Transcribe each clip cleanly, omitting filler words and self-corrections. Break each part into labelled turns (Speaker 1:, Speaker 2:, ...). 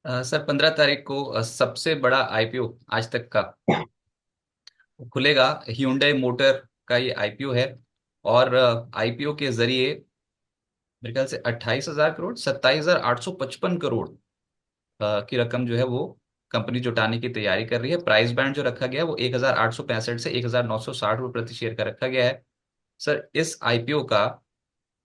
Speaker 1: Sir 15 तारीख को सबसे बड़ा आईपीओ आज तक का खुलेगा। hyundai मोटर का ये आईपीओ है। और आईपीओ के जरिए मेरे ख्याल से 28,000 करोड़ 27,855 करोड़ की रकम जो है वो कंपनी जुटाने की तैयारी कर रही है। प्राइस बैंड जो रखा गया है वो 1,865 से 1,960 रुपये प्रति शेयर का रखा गया है। सर इस आईपीओ का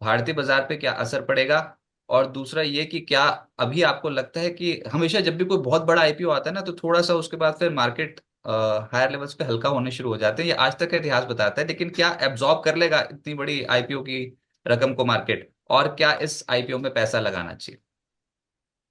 Speaker 1: भारतीय बाजार पे क्या असर पड़ेगा? और दूसरा ये कि क्या अभी आपको लगता है कि हमेशा जब भी कोई बहुत बड़ा आईपीओ आता है ना तो थोड़ा सा उसके बाद फिर मार्केट हायर लेवल्स पे हल्का होने शुरू हो जाते हैं, ये आज तक का इतिहास बताता है, लेकिन क्या एब्जॉर्ब कर लेगा इतनी बड़ी आईपीओ की रकम को मार्केट? और क्या इस आईपीओ में पैसा लगाना चाहिए?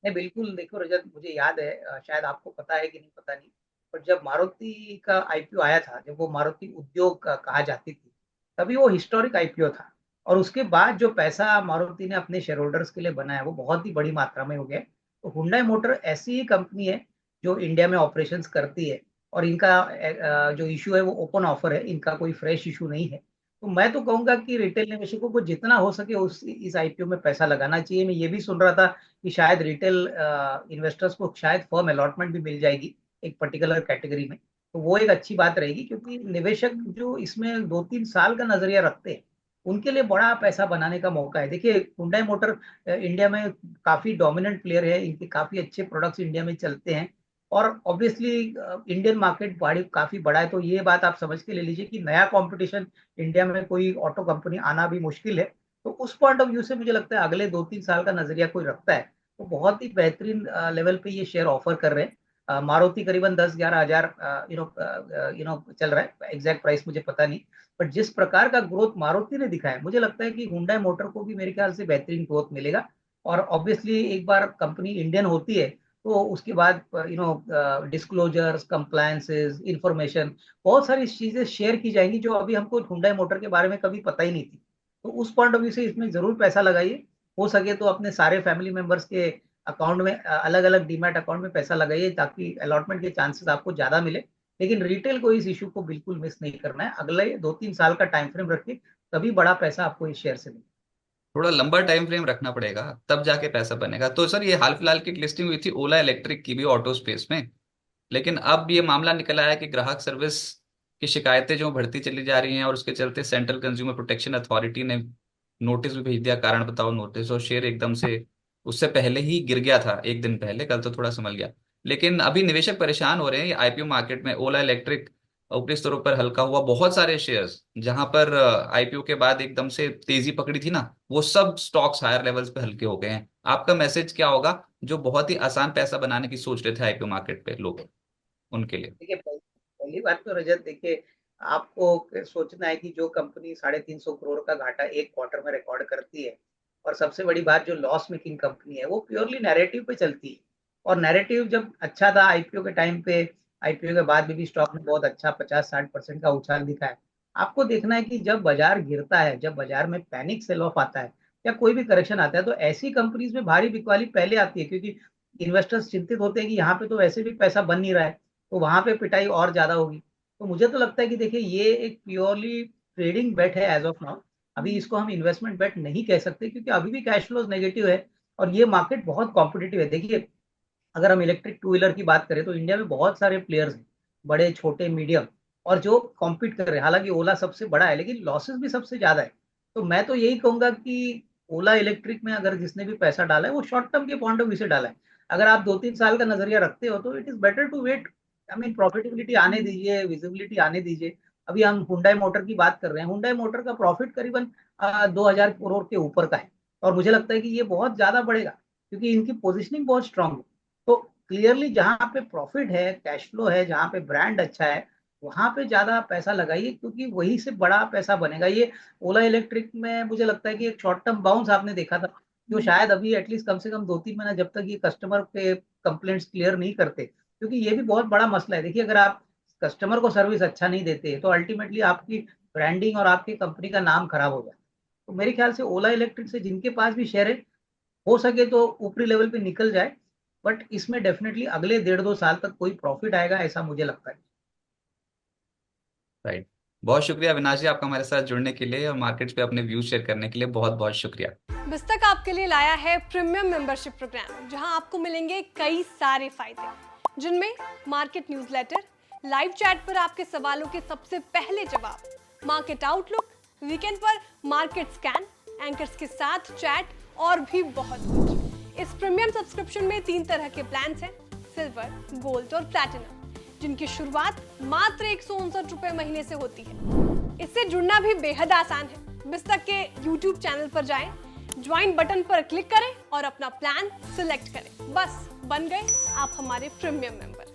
Speaker 2: नहीं, बिल्कुल देखो रजत, मुझे याद है, शायद आपको पता है कि नहीं पता नहीं, पर जब मारुति का आईपीओ आया था, जब वो मारुति उद्योग का कहा जाती थी, तभी वो हिस्टोरिक आईपीओ था। और उसके बाद जो पैसा मारुति ने अपने शेयर होल्डर्स के लिए बनाया वो बहुत ही बड़ी मात्रा में हो गया। तो हुंडई मोटर ऐसी ही कंपनी है जो इंडिया में ऑपरेशंस करती है। और इनका जो इशू है वो ओपन ऑफर है, इनका कोई फ्रेश इशू नहीं है। तो मैं तो कहूंगा कि रिटेल निवेशकों को जितना हो सके उस इस आईपीओ में पैसा लगाना चाहिए। मैं ये भी सुन रहा था कि शायद रिटेल इन्वेस्टर्स को शायद फर्म अलॉटमेंट भी मिल जाएगी एक पर्टिकुलर कैटेगरी में। तो वो एक अच्छी बात रहेगी, क्योंकि निवेशक जो इसमें 2-3 साल का नजरिया रखते हैं उनके लिए बड़ा पैसा बनाने का मौका है। देखिए, हुंडई मोटर इंडिया में काफी डोमिनेंट प्लेयर है, इनके काफी अच्छे प्रोडक्ट्स इंडिया में चलते हैं। और ऑब्वियसली इंडियन मार्केट बड़ी काफी बड़ा है, तो ये बात आप समझ के ले लीजिए कि नया कंपटीशन इंडिया में कोई ऑटो कंपनी आना भी मुश्किल है। तो उस पॉइंट ऑफ व्यू से मुझे लगता है अगले 2-3 साल का नजरिया कोई रखता है तो बहुत ही बेहतरीन लेवल पे ये शेयर ऑफर कर रहे हैं। मारुति करीबन 10-11 हजार चल रहा है, एग्जैक्ट प्राइस मुझे पता नहीं। बट जिस प्रकार का ग्रोथ मारुति ने दिखाया है, मुझे लगता है कि हुंडई मोटर को भी मेरे ख्याल से बेहतरीन ग्रोथ मिलेगा। और ऑब्वियसली एक बार कंपनी इंडियन होती है तो उसके बाद डिस्क्लोजर्स, कंप्लायंसेस, इंफॉर्मेशन, बहुत सारी चीजें शेयर की जाएंगी जो अभी हमको हुंडई मोटर के बारे में कभी पता ही नहीं थी। तो उस पॉइंट ऑफ व्यू से इसमें जरूर पैसा लगाइए। हो सके तो अपने सारे फैमिली मेंबर्स के अकाउंट में, अलग अलग डीमैट अकाउंट में पैसा लगाइए, ताकि अलॉटमेंट के चांसेस आपको ज्यादा मिले। लेकिन रिटेल को इस इशू को बिल्कुल मिस नहीं करना है, अगले 2-3 साल का टाइम फ्रेम रखिए, तभी बड़ा पैसा आपको इस शेयर से मिले।
Speaker 1: थोड़ा लंबा टाइम फ्रेम रखना पड़ेगा तब जाके पैसा बनेगा। तो सर ये हाल फिलहाल की एक लिस्टिंग हुई थी ओला इलेक्ट्रिक की भी ऑटो स्पेस में, लेकिन अब ये मामला निकल आया कि ग्राहक सर्विस की शिकायतें जो बढ़ती चली जा रही हैं और उसके चलते सेंट्रल कंज्यूमर प्रोटेक्शन अथॉरिटी ने नोटिस भी भेज दिया, कारण बताओ नोटिस, और शेयर एकदम से उससे पहले ही गिर गया था, एक दिन पहले, कल तो थोड़ा संभल गया। लेकिन अभी निवेशक परेशान हो रहे हैं। ये आईपीओ मार्केट में ओला इलेक्ट्रिक ऊपरी स्तरों पर हल्का हुआ, बहुत सारे शेयर्स जहां पर आईपीओ के बाद एकदम से तेजी पकड़ी थी ना, वो सब स्टॉक्स हायर लेवल्स पे हल्के हो गए हैं। आपका मैसेज क्या होगा जो बहुत ही आसान पैसा बनाने की सोच रहे थे आईपीओ मार्केट पे लोग, उनके लिए?
Speaker 2: देखिए, पहली बात तो रजत, देखिए, आपको सोचना है कि जो कंपनी 350 करोड़ का घाटा एक क्वार्टर में रिकॉर्ड करती है, और सबसे बड़ी बात जो लॉस मेकिंग कंपनी है, वो प्योरली नैरेटिव पे चलती है। और नैरेटिव जब अच्छा था आईपीओ के टाइम पे, आईपीओ के बाद भी स्टॉक ने बहुत अच्छा 50-60% का उछाल दिखा है। आपको देखना है कि जब बाजार गिरता है, जब बाजार में पैनिक सेल ऑफ आता है या कोई भी करेक्शन आता है, तो ऐसी कंपनीज में भारी बिकवाली पहले आती है, क्योंकि इन्वेस्टर्स चिंतित होते हैं कि यहाँ पे तो वैसे भी पैसा बन नहीं रहा है, तो वहां पे पिटाई और ज्यादा होगी। तो मुझे तो लगता है कि देखिए, ये एक प्योरली ट्रेडिंग बेट है एज ऑफ नाउ। अभी इसको हम इन्वेस्टमेंट बेट नहीं कह सकते, क्योंकि अभी भी कैश फ्लोज नेगेटिव है और ये मार्केट बहुत कॉम्पिटिटिव है। देखिए, अगर हम इलेक्ट्रिक टू व्हीलर की बात करें तो इंडिया में बहुत सारे प्लेयर्स हैं, बड़े छोटे मीडियम, और जो कॉम्पीट कर रहे हैं। हालांकि ओला सबसे बड़ा है, लेकिन लॉसेस भी सबसे ज्यादा है। तो मैं तो यही कहूंगा कि ओला इलेक्ट्रिक में अगर जिसने भी पैसा डाला है वो शॉर्ट टर्म के पॉइंट ऑफ व्यू से डाला है। अगर आप 2-3 साल का नजरिया रखते हो तो it is better to wait. I mean, profitability आने दीजिए, विजिबिलिटी आने दीजिए। अभी हम हुंडई मोटर की बात कर रहे हैं, हुंडई मोटर का प्रॉफिट करीबन 2,000 करोड़ के ऊपर का है। और मुझे लगता है कि ये बहुत ज्यादा बढ़ेगा, क्योंकि इनकी पोजिशनिंग बहुत स्ट्रांग है। तो क्लियरली जहां पे प्रॉफिट है, कैश फ्लो है, जहां पे ब्रांड अच्छा है, वहां पे ज्यादा पैसा लगाइए, क्योंकि वही से बड़ा पैसा बनेगा। ये ओला इलेक्ट्रिक में मुझे लगता है कि एक शॉर्ट टर्म बाउंस आपने देखा था, जो शायद अभी एटलीस्ट कम से कम 2-3 महीना, जब तक ये कस्टमर के कंप्लेंट्स क्लियर नहीं करते, क्योंकि ये भी बहुत बड़ा मसला है। देखिए, अगर आप कस्टमर को सर्विस अच्छा नहीं देते तो अल्टीमेटली आपकी ब्रांडिंग और आपकी कंपनी का नाम खराब हो जाता है। तो मेरे ख्याल से ओला इलेक्ट्रिक से जिनके पास भी शेयर है, हो सके तो ऊपरी लेवल पे निकल जाए। बट इसमें डेफिनेटली अगले 1.5-2 साल तक कोई प्रॉफिट आएगा, ऐसा मुझे लगता है।
Speaker 1: राइट। बहुत शुक्रिया अविनाश जी, आपका हमारे साथ जुड़ने के लिए और मार्केट्स पे अपने व्यूज शेयर करने के लिए बहुत बहुत शुक्रिया।
Speaker 3: बिस्तक आपके लिए लाया है प्रीमियम मेंबरशिप प्रोग्राम, जहां आपको मिलेंगे कई सारे फायदे, जिनमें मार्केट न्यूज़लेटर, लाइव चैट पर आपके सवालों के सबसे पहले जवाब, मार्केट आउटलुक, वीकेंड पर मार्केट स्कैन, एंकर्स के साथ चैट और भी बहुत कुछ। इस प्रीमियम सब्सक्रिप्शन में 3 तरह के प्लान हैं, सिल्वर, गोल्ड और प्लैटिनम, जिनकी शुरुआत मात्र 159 रुपए महीने से होती है। इससे जुड़ना भी बेहद आसान है। बिस्तक के YouTube चैनल पर जाएं, ज्वाइन बटन पर क्लिक करें और अपना प्लान सिलेक्ट करें। बस बन गए आप हमारे प्रीमियम मेंबर।